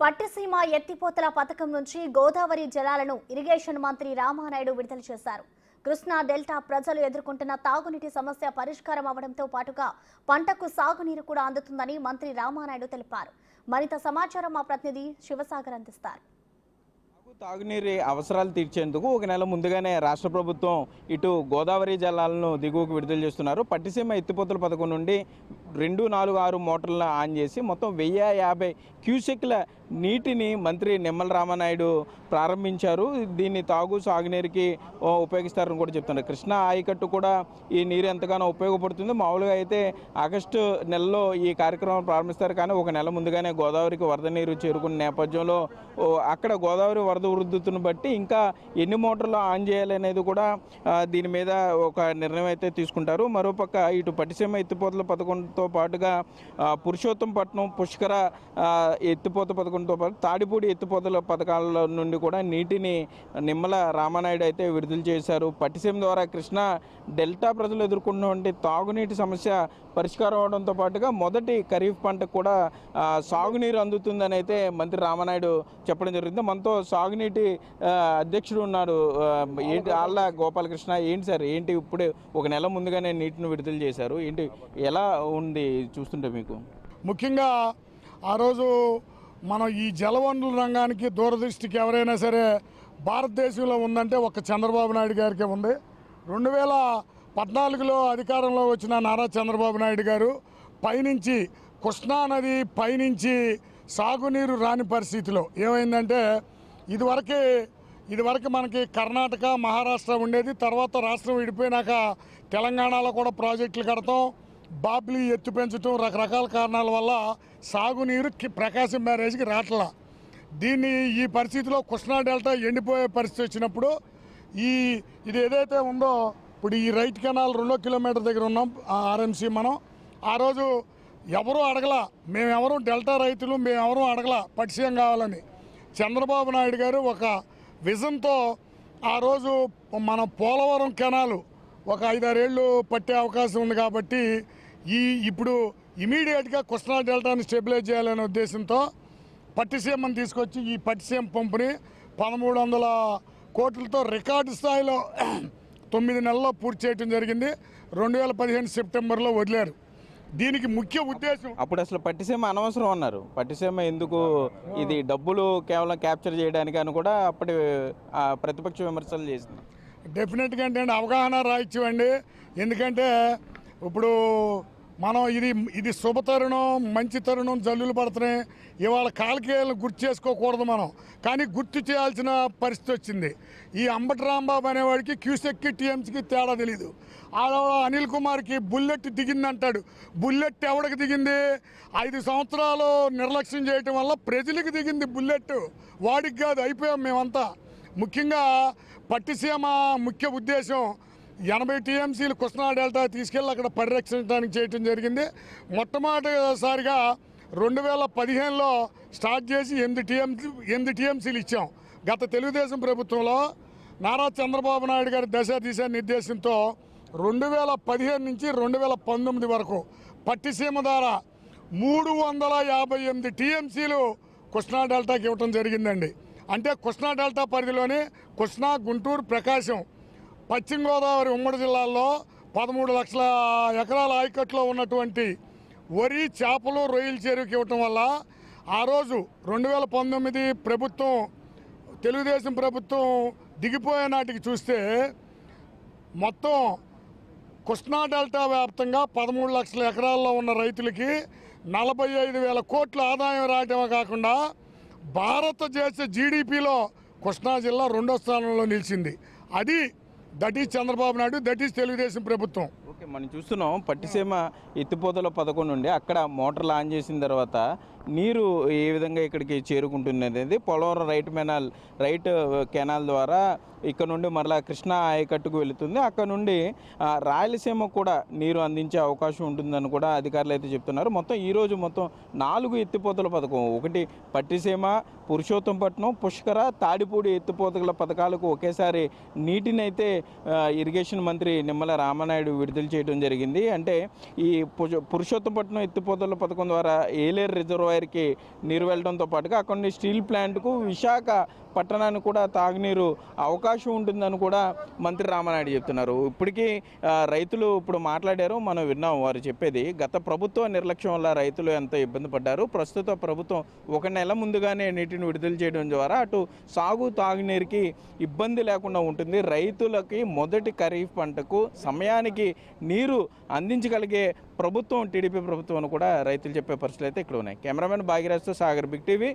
పట్టిసీమ ఎత్తిపోతల పథకం నుంచి గోదావరి జలాలను ఇరిగేషన్ మంత్రి రామానాయుడు విడుదల చేశారు. కృష్ణా డెల్టా ప్రజలు ఎదుర్కొంటున్న తాగునీటి సమస్య పరిష్కారం అవడంతో పాటుగా పంటకు సాగునీరు కూడా అందుతుందని మంత్రి రామానాయుడు తెలిపారు. మరింత సమాచారం మా ప్రతినిధి శివసాగర్ అందిస్తారు. తాగునీరు అవసరాలు తీర్చేందుకు ఒక నెల ముందుగానే రాష్ట్ర ప్రభుత్వం ఇటు గోదావరి జలాలను దిగువకు విడుదల చేస్తున్నారు. పట్టిసీమ ఎత్తిపోతల పథకం నుండి 246 మోటార్లను ఆన్ చేసి మొత్తం 1050 క్యూసెక్ల నీటిని మంత్రి నిమ్మల రామానాయుడు ప్రారంభించారు. దీన్ని సాగునీరుకి ఉపయోగిస్తారని కూడా చెప్తున్నారు. కృష్ణా ఆయకట్టు కూడా ఈ నీరు ఎంతగానో ఉపయోగపడుతుంది. మామూలుగా అయితే ఆగస్టు నెలలో ఈ కార్యక్రమం ప్రారంభిస్తారు, కానీ ఒక నెల ముందుగానే గోదావరికి వరద నీరు చేరుకున్న నేపథ్యంలో అక్కడ గోదావరి వరద ఉధృతిని బట్టి ఇంకా ఎన్ని మోటార్లు ఆన్ చేయాలనేది కూడా దీని మీద ఒక నిర్ణయం అయితే తీసుకుంటారు. మరోపక్క ఇటు పట్టిసీమ ఎత్తిపోతల పథకంతో పాటుగా పురుషోత్తంపట్నం పుష్కర ఎత్తిపోత పథకంతో పాటు తాడిపూడి ఎత్తిపోతల పథకాల నుండి కూడా నీటిని నిమ్మల రామానాయుడు అయితే విడుదల చేశారు. పట్టిసీమ ద్వారా కృష్ణా డెల్టా ప్రజలు ఎదుర్కొన్నటువంటి తాగునీటి సమస్య పరిష్కారం అవడంతో పాటుగా మొదటి ఖరీఫ్ పంటకు కూడా సాగునీరు అందుతుందని అయితే మంత్రి రామానాయుడు చెప్పడం జరిగింది. మనతో సాగునీటి అధ్యక్షుడు ఉన్నారు, ఏంటి ఆళ్ళ గోపాలకృష్ణ. ఏంటి సార్, ఏంటి ఇప్పుడే ఒక నెల ముందుగానే నీటిని విడుదల చేశారు, ఏంటి ఎలా ఉంది చూస్తుంటే మీకు? ముఖ్యంగా ఆ రోజు మనం ఈ జలవనరుల రంగానికి దూరదృష్టికి ఎవరైనా సరే భారతదేశంలో ఉందంటే ఒక చంద్రబాబు నాయుడు గారికే ఉంది. 2014లో అధికారంలో వచ్చిన నారా చంద్రబాబు నాయుడు గారు పైనుంచి కృష్ణా నది పైనుంచి సాగునీరు రాని పరిస్థితిలో ఏమైందంటే ఇదివరకు మనకి కర్ణాటక మహారాష్ట్ర ఉండేది. తర్వాత రాష్ట్రం విడిపోయినాక తెలంగాణలో కూడా ప్రాజెక్టులు కడతాం, బాబ్లీ ఎత్తు పెంచడం, రకరకాల కారణాల వల్ల సాగునీరు ప్రకాశం బ్యారేజ్కి రావట్లా. ఈ పరిస్థితిలో కృష్ణా డెల్టా ఎండిపోయే పరిస్థితి వచ్చినప్పుడు ఇది ఏదైతే ఉందో ఇప్పుడు ఈ రైట్ కెనాల్ 2 కిలోమీటర్ దగ్గర ఉన్నాం ఆర్ఎంసీ మనం. ఆ రోజు ఎవరూ అడగలా, మేమెవరూ డెల్టా రైతులు మేమెవరూ అడగలా పట్టిసీమ కావాలని. చంద్రబాబు నాయుడు గారు ఒక విజన్తో ఆ రోజు మన పోలవరం కెనాలు ఒక 5-6 ఏళ్ళు పట్టే అవకాశం ఉంది కాబట్టి ఇప్పుడు ఇమీడియట్గా కృష్ణా డెల్టాని స్టెబిలైజ్ చేయాలనే ఉద్దేశంతో పట్టిసీమను తీసుకొచ్చి ఈ పట్టిసీమ పంపుని 1300 కోట్లతో రికార్డు స్థాయిలో 9 నెలల్లో పూర్తి చేయడం జరిగింది. 2015 సెప్టెంబర్లో వదిలారు. దీనికి ముఖ్య ఉద్దేశం, అప్పుడు అసలు పట్టిసీమ అనవసరం అన్నారు. పట్టిసీమ ఎందుకు, ఇది డబ్బులు కేవలం క్యాప్చర్ చేయడానికి అని కూడా అప్పటి ప్రతిపక్ష విమర్శలు చేసింది. డెఫినెట్గా అంటే అవగాహన రాయిత్యం అండి. ఎందుకంటే ఇప్పుడు మనం ఇది శుభ తరుణం, మంచి తరుణం, జల్లులు పడుతున్నాయి. ఇవాళ కాలకేయాలను గుర్తు చేసుకోకూడదు మనం, కానీ గుర్తు చేయాల్సిన పరిస్థితి వచ్చింది. ఈ అంబటి రాంబాబు అనేవాడికి క్యూసెక్కి టీఎంసీకి తేడా తెలీదు. అనిల్ కుమార్కి బుల్లెట్ దిగింది అంటాడు. బుల్లెట్ ఎవడికి దిగింది? 5 సంవత్సరాలు నిర్లక్ష్యం చేయటం వల్ల ప్రజలకు దిగింది బుల్లెట్, వాడికి కాదు. అయిపోయాం మేమంతా. ముఖ్యంగా పట్టిసీమ ముఖ్య ఉద్దేశం 80 టీఎంసీలు కృష్ణా డెల్టా తీసుకెళ్ళి అక్కడ పరిరక్షించడానికి చేయటం జరిగింది. మొట్టమొదటిసారిగా 2015లో స్టార్ట్ చేసి 8 టీఎంసీలు ఇచ్చాం. గత తెలుగుదేశం ప్రభుత్వంలో నారా చంద్రబాబు నాయుడు గారి దిశా నిర్దేశంతో 2015 నుంచి 2019 వరకు పట్టిసీమ ద్వారా 358 టీఎంసీలు కృష్ణా డెల్టాకి ఇవ్వటం జరిగిందండి. అంటే కృష్ణా డెల్టా పరిధిలోని కృష్ణా, గుంటూరు, ప్రకాశం, పశ్చిమ గోదావరి ఉమ్మడి జిల్లాల్లో 13 లక్షల ఎకరాల ఆయకట్లో ఉన్నటువంటి వరి, చేపలు, రొయ్యల చెరువుకి ఇవ్వటం వల్ల ఆ రోజు 2019 ప్రభుత్వం, తెలుగుదేశం ప్రభుత్వం దిగిపోయే నాటికి చూస్తే మొత్తం కృష్ణా డెల్టా వ్యాప్తంగా 13 లక్షల ఎకరాల్లో ఉన్న రైతులకి 45,000 కోట్ల ఆదాయం రావటమే కాకుండా భారతదేశ జీడిపిలో కృష్ణా జిల్లా 2వ స్థానంలో నిలిచింది. That is Chandrababu Naidu, that is Telugu Desam ప్రభుత్వం. ఓకే, మనం చూస్తున్నాం పట్టిసీమ ఎత్తిపోతల పథకం నుండి అక్కడ మోటార్లు ఆన్ చేసిన తర్వాత నీరు ఏ విధంగా ఇక్కడికి చేరుకుంటుంది అనేది పోలవరం రైట్ కెనాల్ ద్వారా ఇక్కడ నుండి మరలా కృష్ణా ఆయకట్టుకు వెళుతుంది. అక్కడ నుండి రాయలసీమ కూడా నీరు అందించే అవకాశం ఉంటుందని కూడా అధికారులు అయితే చెప్తున్నారు. ఈరోజు 4 ఎత్తిపోతల పథకం, ఒకటి పట్టిసీమ, పురుషోత్తంపట్నం, పుష్కర, తాడిపూడి ఎత్తిపోతల పథకాలకు ఒకేసారి నీటిని అయితే ఇరిగేషన్ మంత్రి నిమ్మల రామానాయుడు విడుదల విడుదల చేయడం జరిగింది. అంటే ఈ పురుషోత్తపట్నం ఎత్తిపోతల పథకం ద్వారా ఏలేరు రిజర్వాయర్కి నీరు వెళ్ళడంతో పాటుగా అక్కడ నుండి స్టీల్ ప్లాంట్కు విశాఖ పట్టణానికి కూడా తాగునీరు అవకాశం ఉంటుందని కూడా మంత్రి రామానాయుడు చెప్తున్నారు. ఇప్పటికీ రైతులు ఇప్పుడు మాట్లాడారు, మనం విన్నాం వారు చెప్పేది. గత ప్రభుత్వ నిర్లక్ష్యం వల్ల రైతులు ఎంతో ఇబ్బంది పడ్డారు. ప్రస్తుత ప్రభుత్వం 1 నెల ముందుగానే నీటిని విడుదల చేయడం ద్వారా అటు సాగు తాగునీరుకి ఇబ్బంది లేకుండా ఉంటుంది. రైతులకి మొదటి ఖరీఫ్ పంటకు సమయానికి నీరు అందించగలిగే ప్రభుత్వం టీడీపీ ప్రభుత్వం అని కూడా రైతులు చెప్పే పరిస్థితులు అయితే ఇక్కడ ఉన్నాయి. కెమెరామెన్ భాగ్యరాజ్తో సాగర్, బిగ్ టీవీ.